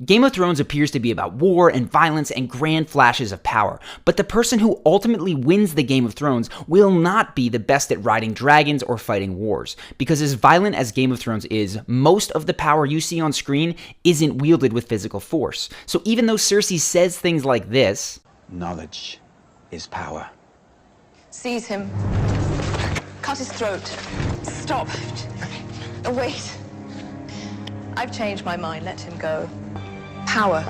Game of Thrones appears to be about war and violence and grand flashes of power, but the person who ultimately wins the Game of Thrones will not be the best at riding dragons or fighting wars, because as violent as Game of Thrones is, most of the power you see on screen isn't wielded with physical force. So even though Cersei says things like this, knowledge is power. Seize him. Cut his throat. Stop. Wait. I've changed my mind. Let him go. Power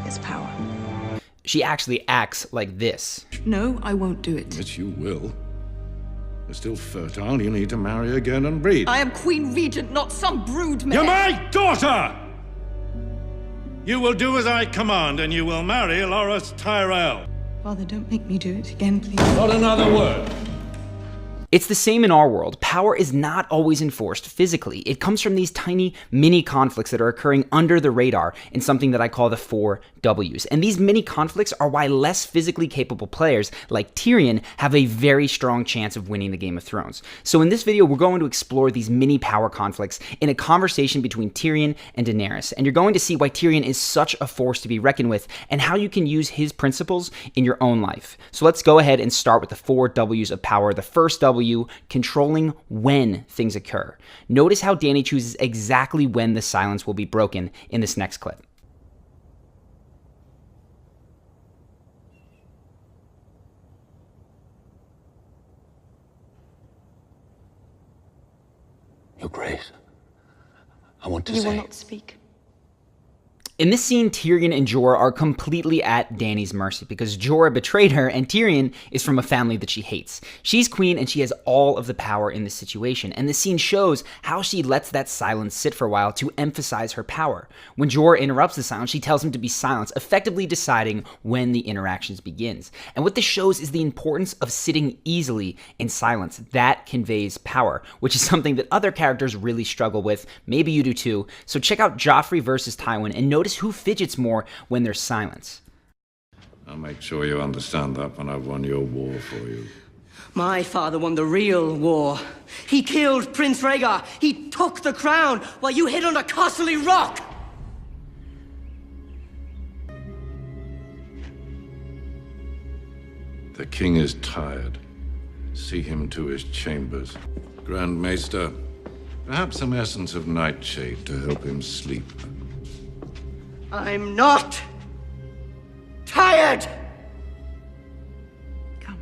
is power. she actually acts like this. No, I won't do it. Yes, you will. You're still fertile. You need to marry again and breed. I am Queen Regent, not some brood mare. You're my daughter! You will do as I command, and you will marry Loras Tyrell. Father, don't make me do it again, please. Not another word. It's the same in our world. Power is not always enforced physically. It comes from these tiny mini conflicts that are occurring under the radar in something that I call the 4 Ws. And these mini conflicts are why less physically capable players like Tyrion have a very strong chance of winning the Game of Thrones. So in this video, we're going to explore these mini power conflicts in a conversation between Tyrion and Daenerys. And you're going to see why Tyrion is such a force to be reckoned with and how you can use his principles in your own life. So let's go ahead and start with the 4 Ws of power. The first W, controlling when things occur. Notice how Dany chooses exactly when the silence will be broken in this next clip. Your Grace, I want to You say... will not speak. In this scene, Tyrion and Jorah are completely at Dany's mercy because Jorah betrayed her and Tyrion is from a family that she hates. She's queen and she has all of the power in this situation, and the scene shows how she lets that silence sit for a while to emphasize her power. When Jorah interrupts the silence, she tells him to be silent, effectively deciding when the interactions begins. And what this shows is the importance of sitting easily in silence. That conveys power, which is something that other characters really struggle with. Maybe you do too. So check out Joffrey versus Tywin and notice who fidgets more when there's silence. I'll make sure you understand that when I've won your war for you. My father won the real war. He killed Prince Rhaegar. He took the crown while you hid under Castle Rock. The king is tired. See him to his chambers. Grand Maester, perhaps some essence of nightshade to help him sleep. I'm not tired. Come.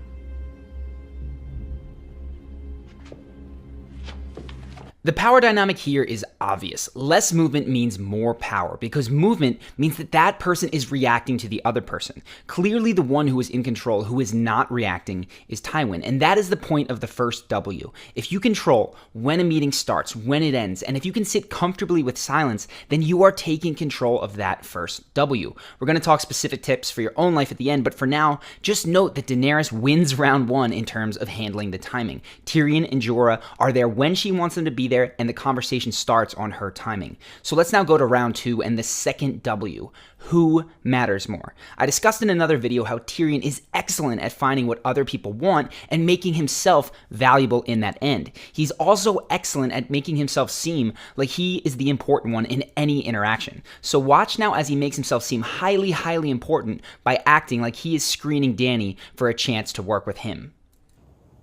The power dynamic here is obvious. Less movement means more power because movement means that that person is reacting to the other person. Clearly the one who is in control, who is not reacting, is Tywin, and that is the point of the first W. If you control when a meeting starts, when it ends, and if you can sit comfortably with silence, then you are taking control of that first W. We're going to talk specific tips for your own life at the end, but for now, just note that Daenerys wins round 1 in terms of handling the timing. Tyrion and Jorah are there when she wants them to be there, and the conversation starts on her timing. So let's now go to round 2 and the second W. Who matters more? I discussed in another video how Tyrion is excellent at finding what other people want and making himself valuable in that end. He's also excellent at making himself seem like he is the important one in any interaction. So watch now as he makes himself seem highly, highly important by acting like he is screening Dany for a chance to work with him.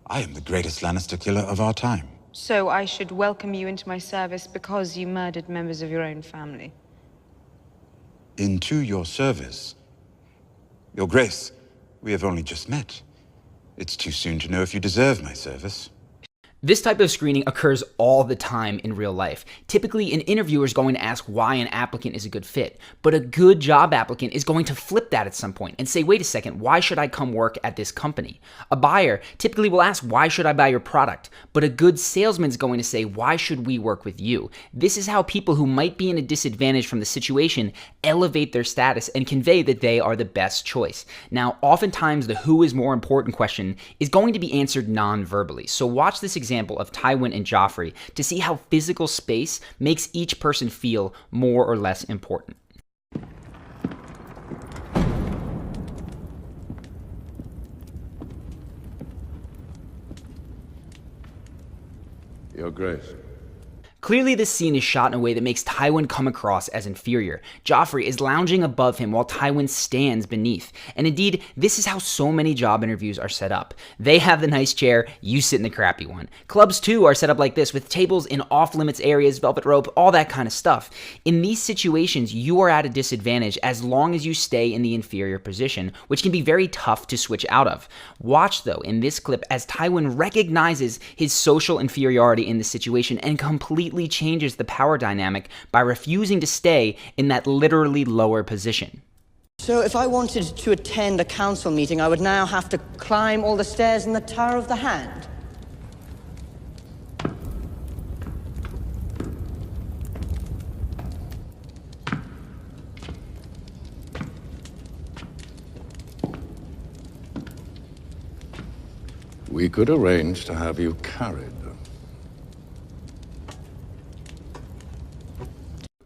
I am the greatest Lannister killer of our time. So I should welcome you into my service because you murdered members of your own family. Into your service? Your Grace, we have only just met. It's too soon to know if you deserve my service. This type of screening occurs all the time in real life. Typically, an interviewer is going to ask why an applicant is a good fit, but a good job applicant is going to flip that at some point and say, wait a second, why should I come work at this company? A buyer typically will ask, why should I buy your product? But a good salesman is going to say, why should we work with you? This is how people who might be in a disadvantage from the situation elevate their status and convey that they are the best choice. Now, oftentimes the who is more important question is going to be answered non-verbally. So watch this example of Tywin and Joffrey to see how physical space makes each person feel more or less important. Your Grace. Clearly, this scene is shot in a way that makes Tywin come across as inferior. Joffrey is lounging above him while Tywin stands beneath. And indeed, this is how so many job interviews are set up. They have the nice chair, you sit in the crappy one. Clubs, too, are set up like this, with tables in off-limits areas, velvet rope, all that kind of stuff. In these situations, you are at a disadvantage as long as you stay in the inferior position, which can be very tough to switch out of. Watch, though, in this clip as Tywin recognizes his social inferiority in the situation and completely changes the power dynamic by refusing to stay in that literally lower position. So if I wanted to attend a council meeting, I would now have to climb all the stairs in the Tower of the Hand? We could arrange to have you carried.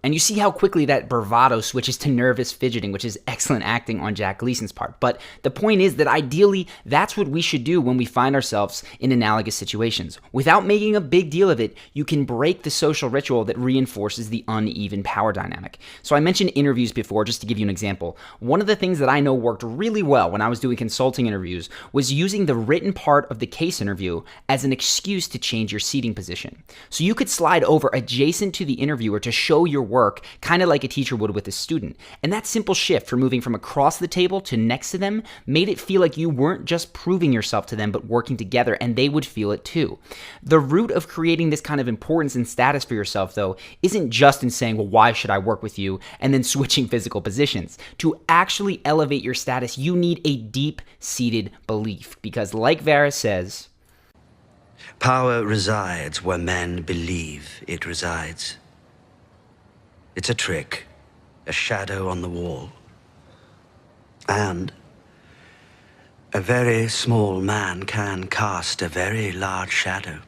And you see how quickly that bravado switches to nervous fidgeting, which is excellent acting on Jack Gleason's part. But the point is that ideally, that's what we should do when we find ourselves in analogous situations. Without making a big deal of it, you can break the social ritual that reinforces the uneven power dynamic. So I mentioned interviews before, just to give you an example. One of the things that I know worked really well when I was doing consulting interviews was using the written part of the case interview as an excuse to change your seating position. So you could slide over adjacent to the interviewer to show your work, kind of like a teacher would with a student. And that simple shift from moving from across the table to next to them made it feel like you weren't just proving yourself to them, but working together, and they would feel it too. The root of creating this kind of importance and status for yourself, though, isn't just in saying, well, why should I work with you, and then switching physical positions. To actually elevate your status, you need a deep-seated belief, because like Varys says, power resides where men believe it resides. It's a trick, a shadow on the wall. And a very small man can cast a very large shadow.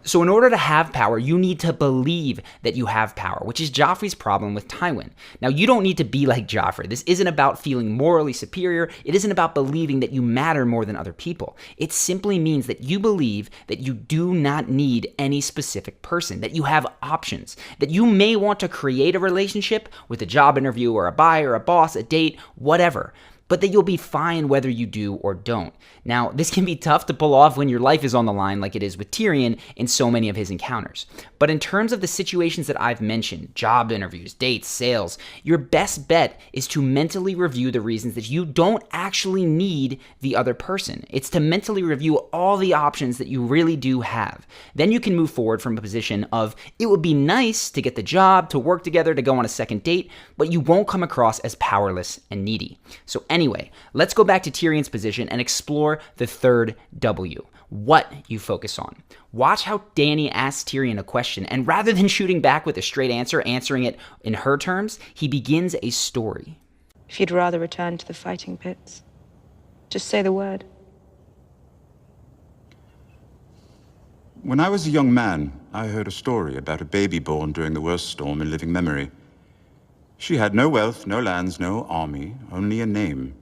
So in order to have power, you need to believe that you have power, which is Joffrey's problem with Tywin. Now, you don't need to be like Joffrey. This isn't about feeling morally superior. It isn't about believing that you matter more than other people. It simply means that you believe that you do not need any specific person, that you have options, that you may want to create a relationship with a job interview or a buyer, a boss, a date, whatever, but that you'll be fine whether you do or don't. Now, this can be tough to pull off when your life is on the line like it is with Tyrion in so many of his encounters. But in terms of the situations that I've mentioned, job interviews, dates, sales, your best bet is to mentally review the reasons that you don't actually need the other person. It's to mentally review all the options that you really do have. Then you can move forward from a position of, it would be nice to get the job, to work together, to go on a second date, but you won't come across as powerless and needy. So anyway, let's go back to Tyrion's position and explore the third W, what you focus on. Watch how Dany asks Tyrion a question, and rather than shooting back with a straight answer, answering it in her terms, he begins a story. If you'd rather return to the fighting pits, just say the word. When I was a young man, I heard a story about a baby born during the worst storm in living memory. She had no wealth, no lands, no army, only a name.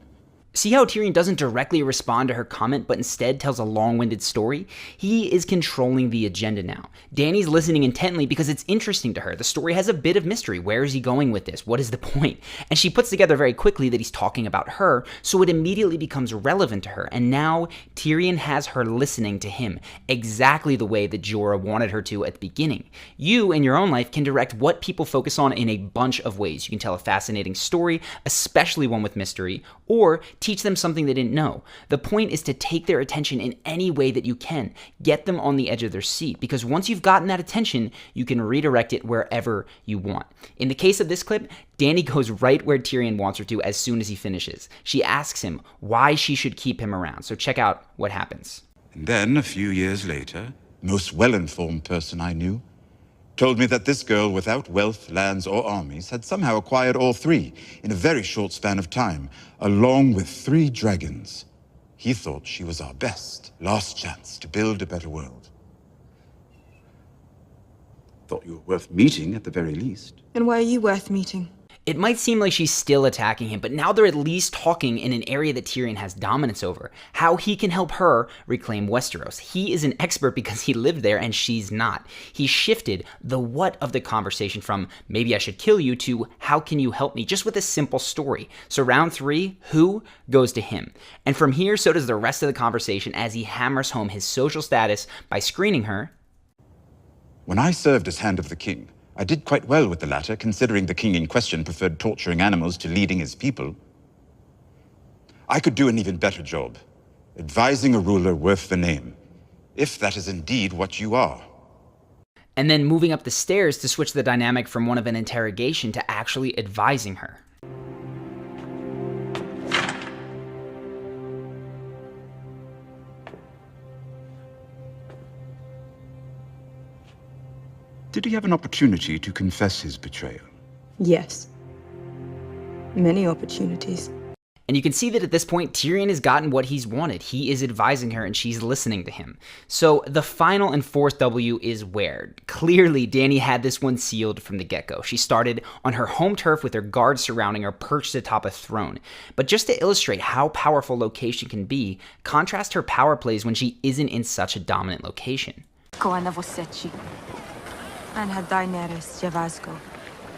See how Tyrion doesn't directly respond to her comment, but instead tells a long-winded story? He is controlling the agenda now. Dany's listening intently because it's interesting to her. The story has a bit of mystery. Where is he going with this? What is the point? And she puts together very quickly that he's talking about her, so it immediately becomes relevant to her. And now Tyrion has her listening to him, exactly the way that Jorah wanted her to at the beginning. You, in your own life, can direct what people focus on in a bunch of ways. You can tell a fascinating story, especially one with mystery, or teach them something they didn't know. The point is to take their attention in any way that you can. Get them on the edge of their seat, because once you've gotten that attention, you can redirect it wherever you want. In the case of this clip, Dany goes right where Tyrion wants her to as soon as he finishes. She asks him why she should keep him around. So check out what happens. And then, a few years later, the most well-informed person I knew told me that this girl without wealth, lands, or armies had somehow acquired all three in a very short span of time, along with 3 dragons. He thought she was our best, last chance to build a better world. Thought you were worth meeting at the very least. And why are you worth meeting? It might seem like she's still attacking him, but now they're at least talking in an area that Tyrion has dominance over. How he can help her reclaim Westeros. He is an expert because he lived there and she's not. He shifted the what of the conversation from maybe I should kill you to how can you help me, just with a simple story. So round 3, who goes to him. And from here, so does the rest of the conversation as he hammers home his social status by screening her. When I served as Hand of the King, I did quite well with the latter, considering the king in question preferred torturing animals to leading his people. I could do an even better job, advising a ruler worth the name, if that is indeed what you are. And then moving up the stairs to switch the dynamic from one of an interrogation to actually advising her. Did he have an opportunity to confess his betrayal? Yes. Many opportunities. And you can see that at this point, Tyrion has gotten what he's wanted. He is advising her and she's listening to him. So the final and fourth W is where. Clearly, Dany had this one sealed from the get-go. She started on her home turf with her guards surrounding her, perched atop a throne. But just to illustrate how powerful location can be, contrast her power plays when she isn't in such a dominant location. أنا داينيريس جافاسكو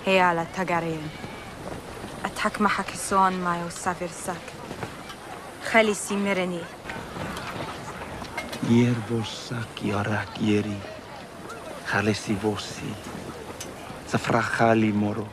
هيالا تاغاريان أتاك محك سوان مايو سافير ساك خالي سيميرني يربوساك يراك يري خالسي بوسي سفرا خالي مورو.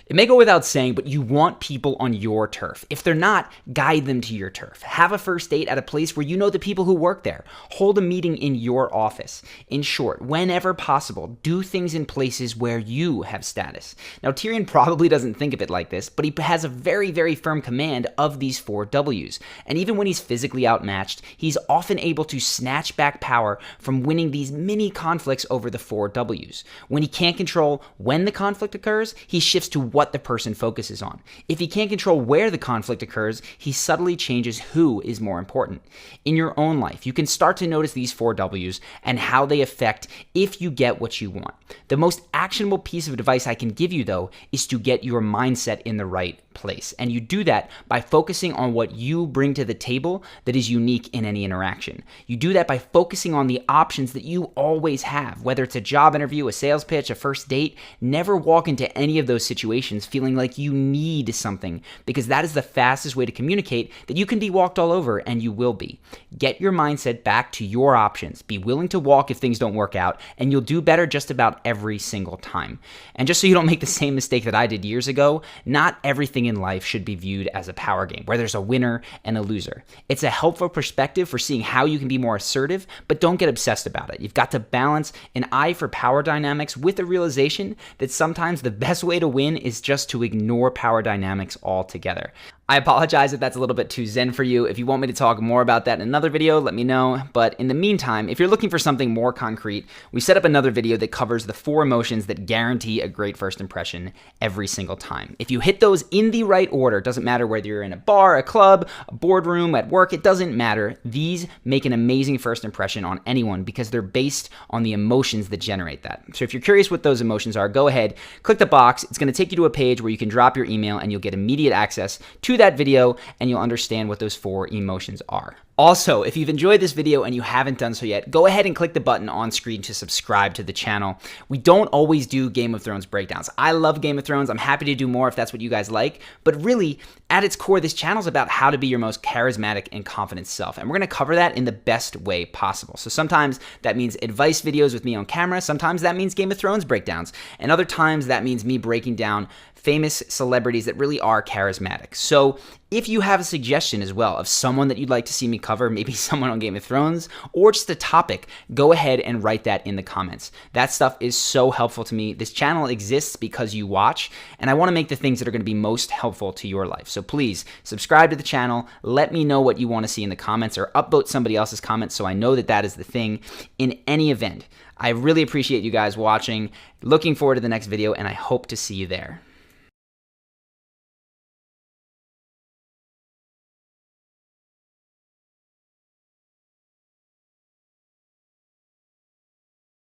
It may go without saying, but you want people on your turf. If they're not, guide them to your turf. Have a first date at a place where you know the people who work there. Hold a meeting in your office. In short, whenever possible, do things in places where you have status. Now, Tyrion probably doesn't think of it like this, but he has a very, very firm command of these 4 Ws. And even when he's physically outmatched, he's often able to snatch back power from winning these mini conflicts over the 4 Ws. When he can't control when the conflict occurs, he shifts to what the person focuses on. If he can't control where the conflict occurs, he subtly changes who is more important. In your own life, you can start to notice these 4 Ws and how they affect if you get what you want. The most actionable piece of advice I can give you, though, is to get your mindset in the right place. And you do that by focusing on what you bring to the table that is unique in any interaction. You do that by focusing on the options that you always have, whether it's a job interview, a sales pitch, a first date. Never walk into any of those situations feeling like you need something, because that is the fastest way to communicate that you can be walked all over, and you will be. Get your mindset back to your options. Be willing to walk if things don't work out, and you'll do better just about every single time. And just so you don't make the same mistake that I did years ago, not everything in life should be viewed as a power game where there's a winner and a loser. It's a helpful perspective for seeing how you can be more assertive, but don't get obsessed about it. You've got to balance an eye for power dynamics with the realization that sometimes the best way to win is just to ignore power dynamics altogether. I apologize if that's a little bit too zen for you. If you want me to talk more about that in another video, let me know. But in the meantime, if you're looking for something more concrete, we set up another video that covers the 4 emotions that guarantee a great first impression every single time. If you hit those in the right order, it doesn't matter whether you're in a bar, a club, a boardroom, at work, it doesn't matter. These make an amazing first impression on anyone because they're based on the emotions that generate that. So if you're curious what those emotions are, go ahead, click the box. It's going to take you to a page where you can drop your email and you'll get immediate access to that video, and you'll understand what those 4 emotions are. Also, if you've enjoyed this video and you haven't done so yet, go ahead and click the button on screen to subscribe to the channel. We don't always do Game of Thrones breakdowns. I love Game of Thrones. I'm happy to do more if that's what you guys like. But really, at its core, this channel is about how to be your most charismatic and confident self. And we're going to cover that in the best way possible. So sometimes that means advice videos with me on camera. Sometimes that means Game of Thrones breakdowns. And other times that means me breaking down famous celebrities that really are charismatic. So if you have a suggestion as well of someone that you'd like to see me cover, maybe someone on Game of Thrones, or just a topic, go ahead and write that in the comments. That stuff is so helpful to me. This channel exists because you watch, and I want to make the things that are going to be most helpful to your life. So please subscribe to the channel. Let me know what you want to see in the comments, or upvote somebody else's comments so I know that that is the thing. In any event, I really appreciate you guys watching. Looking forward to the next video, and I hope to see you there.